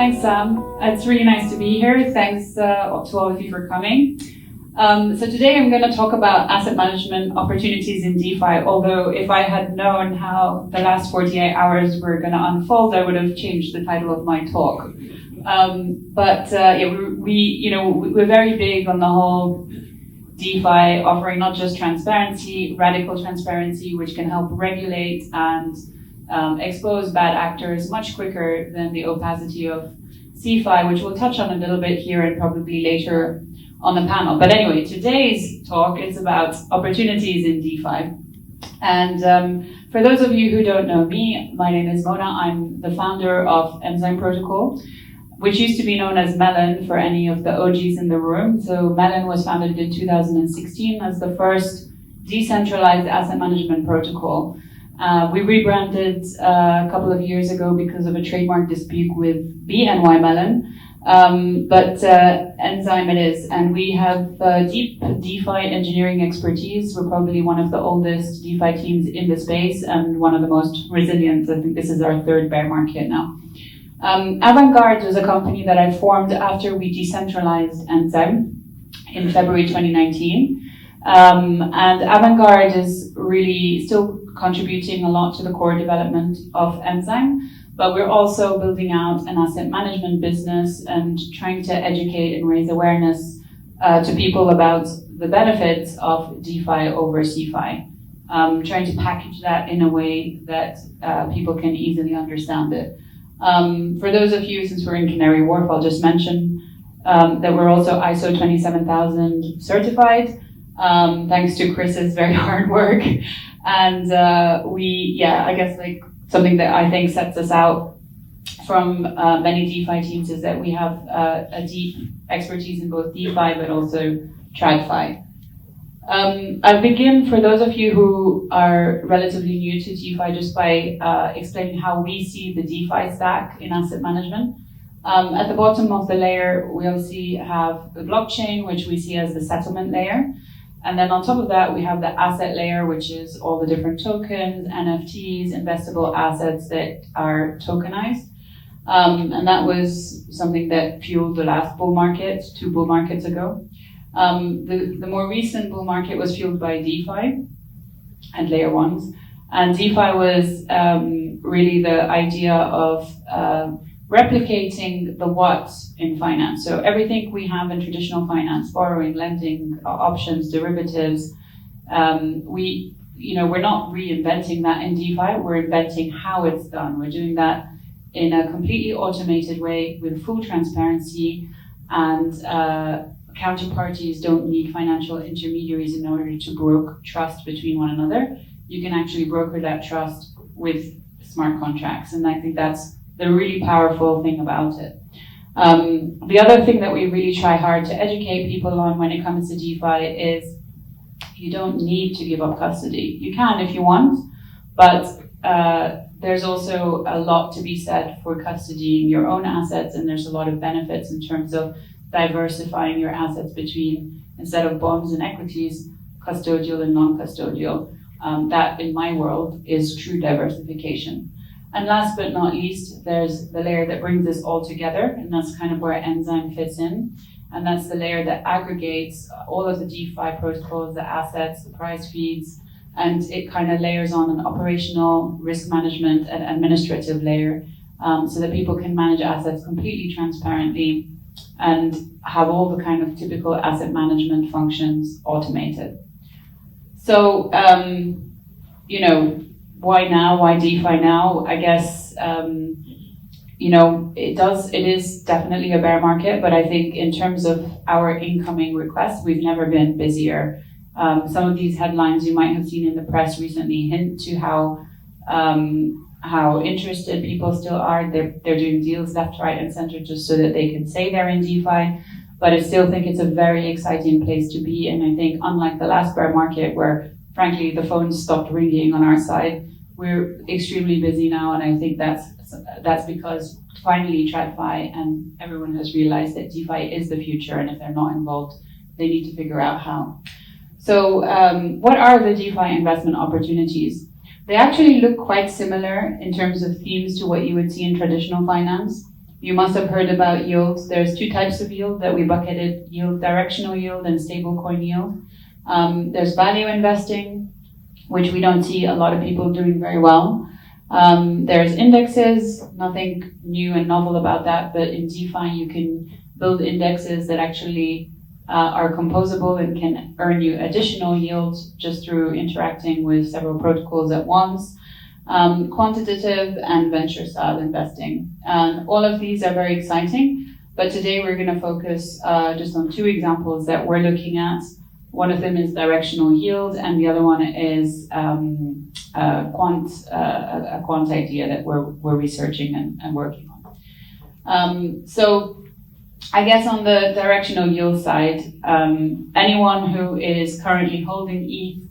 Thanks, Sam. It's really nice to be here. Thanks to all of you for coming. So today I'm going to talk about asset management opportunities in DeFi, although if I had known how the last 48 hours were going to unfold, I would have changed the title of my talk. We're very big on the whole DeFi offering not just transparency, radical transparency, which can help regulate and expose bad actors much quicker than the opacity of CeFi, which we'll touch on a little bit here and probably later on the panel. But anyway, today's talk is about opportunities in DeFi. And for those of you who don't know me, my name is Mona. I'm the founder of Enzyme Protocol, which used to be known as Melon for any of the OGs in the room. So Melon was founded in 2016 as the first decentralized asset management protocol. We rebranded a couple of years ago because of a trademark dispute with BNY Mellon, but Enzyme it is. And we have deep DeFi engineering expertise. We're probably one of the oldest DeFi teams in the space and one of the most resilient. I think this is our third bear market now. Avantgarde was a company that I formed after we decentralized Enzyme in February 2019. And Avantgarde is really still contributing a lot to the core development of Enzyme, but we're also building out an asset management business and trying to educate and raise awareness to people about the benefits of DeFi over CeFi, trying to package that in a way that people can easily understand it. For those of you, since we're in Canary Wharf, I'll just mention that we're also ISO 27000 certified, thanks to Chris's very hard work. And I guess like something that I think sets us out from many DeFi teams is that we have a deep expertise in both DeFi but also TradFi. I'll begin, for those of you who are relatively new to DeFi, just by explaining how we see the DeFi stack in asset management. At the bottom of the layer, we'll have the blockchain, which we see as the settlement layer. And then on top of that, we have the asset layer, which is all the different tokens, NFTs, investable assets that are tokenized. And that was something that fueled the last bull market, 2 bull markets ago. The more recent bull market was fueled by DeFi and layer ones. And DeFi was really the idea of replicating the what in finance. So everything we have in traditional finance, borrowing, lending, options, derivatives, we're not reinventing that in DeFi, we're inventing how it's done. We're doing that in a completely automated way with full transparency, and counterparties don't need financial intermediaries in order to broker trust between one another. You can actually broker that trust with smart contracts, and I think that's the really powerful thing about it. The other thing that we really try hard to educate people on when it comes to DeFi is you don't need to give up custody. You can if you want, but there's also a lot to be said for custodying your own assets, and there's a lot of benefits in terms of diversifying your assets between, instead of bonds and equities, custodial and non-custodial. That, in my world, is true diversification. And last but not least, there's the layer that brings this all together, and that's kind of where Enzyme fits in. And that's the layer that aggregates all of the DeFi protocols, the assets, the price feeds, and it kind of layers on an operational, risk management, and administrative layer, so that people can manage assets completely transparently and have all the kind of typical asset management functions automated. So, why now? Why DeFi now? I guess, it is definitely a bear market, but I think in terms of our incoming requests, we've never been busier. Some of these headlines you might have seen in the press recently hint to how interested people still are. They're doing deals left, right, and center just so that they can say they're in DeFi. But I still think it's a very exciting place to be. And I think unlike the last bear market where, frankly, the phones stopped ringing on our side, we're extremely busy now, and I think that's because finally TradFi and everyone has realized that DeFi is the future, and if they're not involved, they need to figure out how. So what are the DeFi investment opportunities? They actually look quite similar in terms of themes to what you would see in traditional finance. You must have heard about yields. There's two types of yield that we bucketed: yield, directional yield, and stablecoin yield. There's value investing, which we don't see a lot of people doing very well. There's indexes, nothing new and novel about that, but in DeFi you can build indexes that actually are composable and can earn you additional yield just through interacting with several protocols at once. Quantitative and venture style investing. And all of these are very exciting, but today we're going to focus just on two examples that we're looking at. One of them is directional yield, and the other one is a quant idea that we're researching and working on. So I guess on the directional yield side, anyone who is currently holding ETH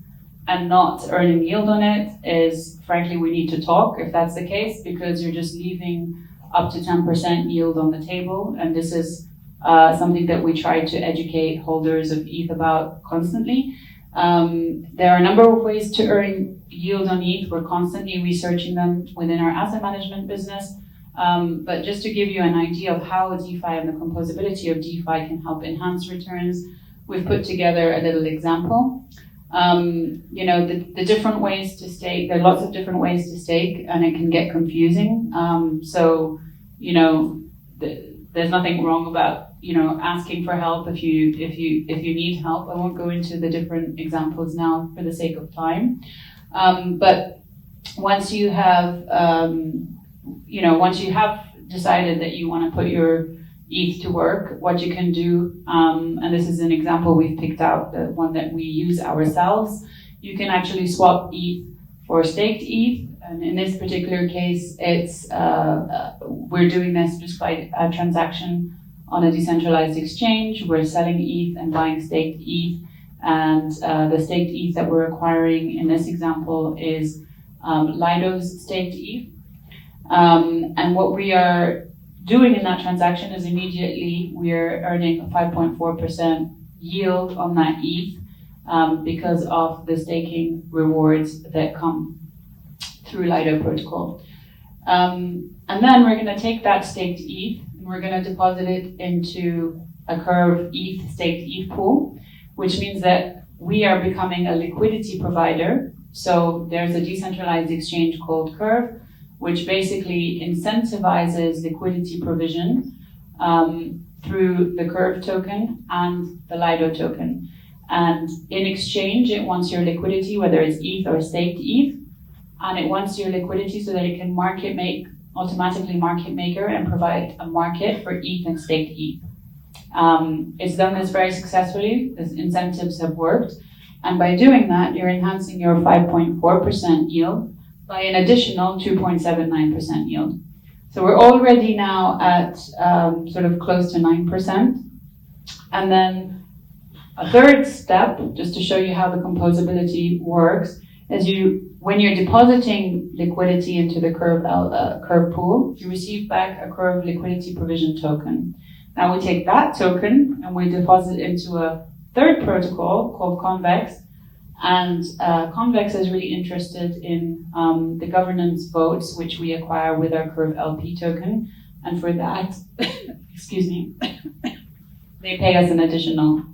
and not earning yield on it is, frankly, we need to talk if that's the case, because you're just leaving up to 10% yield on the table, and this is something that we try to educate holders of ETH about constantly. There are a number of ways to earn yield on ETH. We're constantly researching them within our asset management business. But just to give you an idea of how DeFi and the composability of DeFi can help enhance returns, we've put together a little example. The different ways to stake, there are lots of different ways to stake, and it can get confusing. There's nothing wrong about asking for help if you need help. I won't go into the different examples now for the sake of time. But once you have decided that you want to put your ETH to work, what you can do, and this is an example we've picked out, the one that we use ourselves, you can actually swap ETH for staked ETH. And in this particular case, it's we're doing this just by a transaction on a decentralized exchange. We're selling ETH and buying staked ETH, and the staked ETH that we're acquiring in this example is Lido's staked ETH. And what we are doing in that transaction is immediately we're earning a 5.4% yield on that ETH because of the staking rewards that come through Lido protocol. And then we're going to take that staked ETH and we're going to deposit it into a Curve ETH staked ETH pool, which means that we are becoming a liquidity provider. So there's a decentralized exchange called Curve, which basically incentivizes liquidity provision through the Curve token and the Lido token. And in exchange, it wants your liquidity, whether it's ETH or staked ETH, and it wants your liquidity so that it can automatically market maker and provide a market for ETH and staked ETH. It's done this very successfully. The incentives have worked. And by doing that, you're enhancing your 5.4% yield by an additional 2.79% yield. So we're already now at sort of close to 9%. And then a third step, just to show you how the composability works, is when you're depositing liquidity into the Curve pool, you receive back a Curve liquidity provision token. Now we take that token and we deposit into a third protocol called Convex. And Convex is really interested in the governance votes, which we acquire with our Curve LP token. And for that, excuse me, they pay us an additional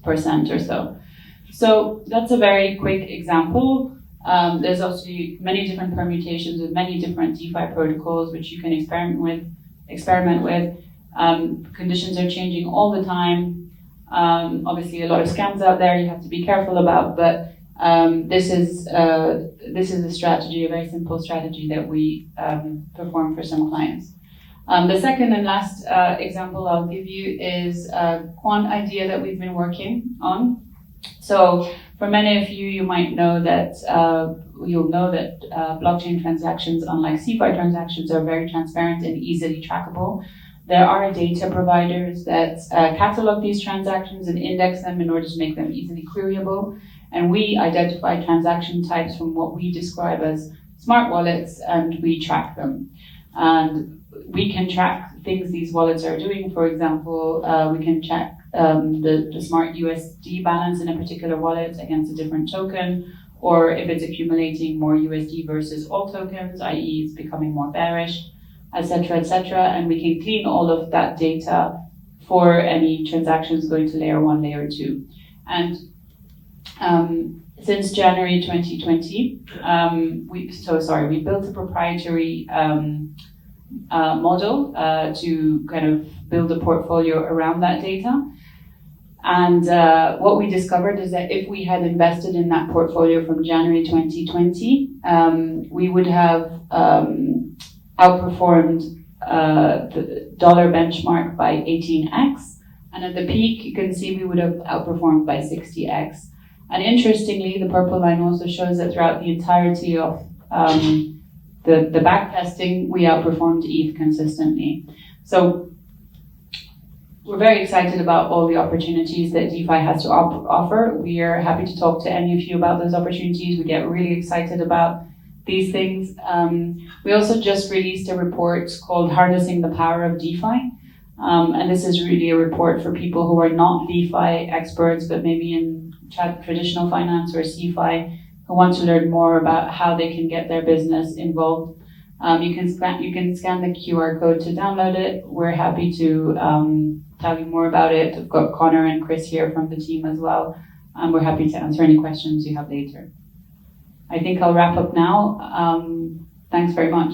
% or so. So that's a very quick example. There's also many different permutations with many different DeFi protocols, which you can experiment with. Conditions are changing all the time. Obviously, a lot of scams out there you have to be careful about, but this is a strategy, a very simple strategy that we perform for some clients. The second and last example I'll give you is a quant idea that we've been working on. So for many of you, you might know that blockchain transactions, unlike CeFi transactions, are very transparent and easily trackable. There are data providers that catalog these transactions and index them in order to make them easily queryable. And we identify transaction types from what we describe as smart wallets, and we track them. And we can track things these wallets are doing. For example, we can check the smart USD balance in a particular wallet against a different token, or if it's accumulating more USD versus all tokens, i.e. it's becoming more bearish. et cetera, and we can clean all of that data for any transactions going to layer 1, layer 2. And since January 2020, we built a proprietary model to kind of build a portfolio around that data. And what we discovered is that if we had invested in that portfolio from January 2020, we would have outperformed the dollar benchmark by 18x. And at the peak, you can see we would have outperformed by 60x. And interestingly, the purple line also shows that throughout the entirety of the backtesting, we outperformed ETH consistently. So we're very excited about all the opportunities that DeFi has to offer. We are happy to talk to any of you about those opportunities. We get really excited about these things. We also just released a report called Harnessing the Power of DeFi. And this is really a report for people who are not DeFi experts, but maybe in traditional finance or CeFi, who want to learn more about how they can get their business involved. You can scan the QR code to download it. We're happy to tell you more about it. We've got Connor and Chris here from the team as well. We're happy to answer any questions you have later. I think I'll wrap up now. Thanks very much.